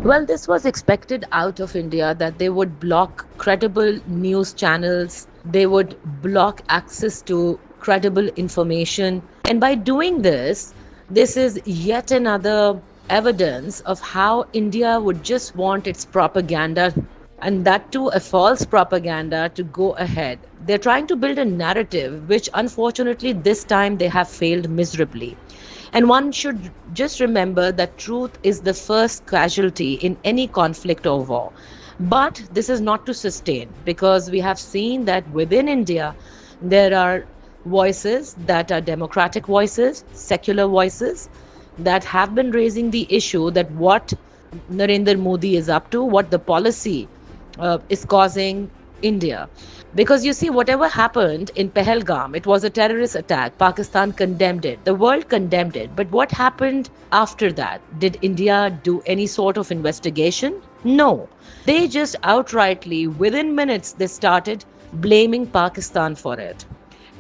Well, this was expected out of India that they would block credible news channels, they would block access to credible information. And by doing this, this is yet another evidence of how India would just want its propaganda, and that too a false propaganda, to go ahead. They're trying to build a narrative which unfortunately this time they have failed miserably. And one should just remember that truth is the first casualty in any conflict or war. But this is not to sustain, because we have seen that within India there are voices that are democratic voices, secular voices, that have been raising the issue that what Narendra Modi is up to, what the policy is causing India. Because you see, whatever happened in Pahalgam, it was a terrorist attack. Pakistan condemned it. The world condemned it. But what happened after that? Did India do any sort of investigation? No. They just outrightly, within minutes, they started blaming Pakistan for it.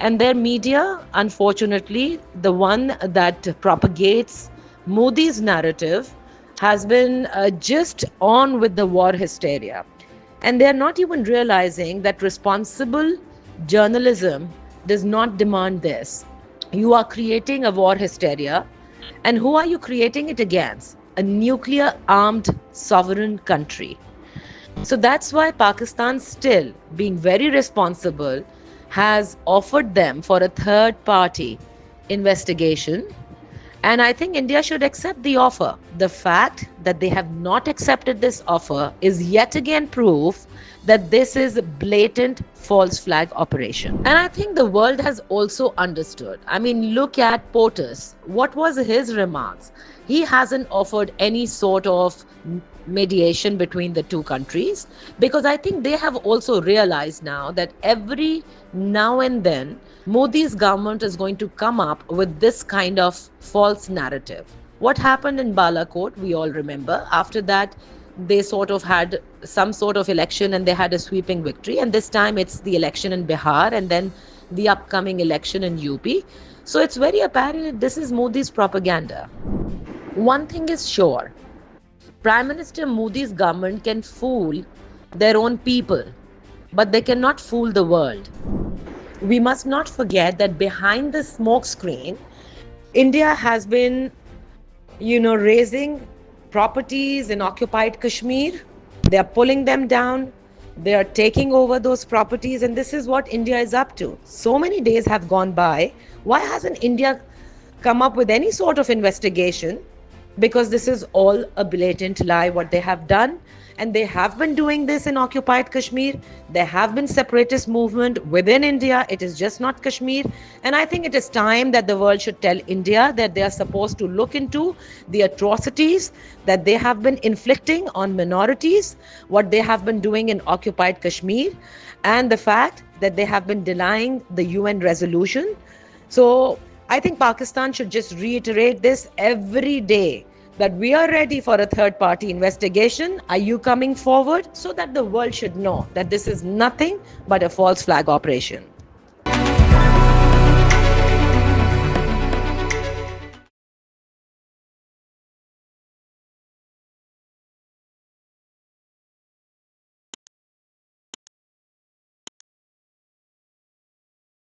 And their media, unfortunately, the one that propagates Modi's narrative, has been just on with the war hysteria. And they're not even realizing that responsible journalism does not demand this. You are creating a war hysteria. And who are you creating it against? A nuclear armed sovereign country. So that's why Pakistan, still being very responsible, has offered them for a third party investigation. And I think India should accept the offer. The fact that they have not accepted this offer is yet again proof that this is a blatant false flag operation. And I think the world has also understood. I mean, look at POTUS. What was his remarks? He hasn't offered any sort of mediation between the two countries, because I think they have also realized now that every now and then Modi's government is going to come up with this kind of false narrative. What happened in Balakot, we all remember. After that, they sort of had some sort of election and they had a sweeping victory. And this time it's the election in Bihar and then the upcoming election in UP. So it's very apparent this is Modi's propaganda. One thing is sure, Prime Minister Modi's government can fool their own people, but they cannot fool the world. We must not forget that behind the smoke screen, India has been, raising properties in occupied Kashmir. They are pulling them down. They are taking over those properties. And this is what India is up to. So many days have gone by. Why hasn't India come up with any sort of investigation? Because this is all a blatant lie, what they have done. And they have been doing this in occupied Kashmir. There have been separatist movement within India. It is just not Kashmir. And I think it is time that the world should tell India that they are supposed to look into the atrocities that they have been inflicting on minorities, what they have been doing in occupied Kashmir, and the fact that they have been denying the UN resolution. So I think Pakistan should just reiterate this every day, that we are ready for a third party investigation. Are you coming forward? So that the world should know that this is nothing but a false flag operation.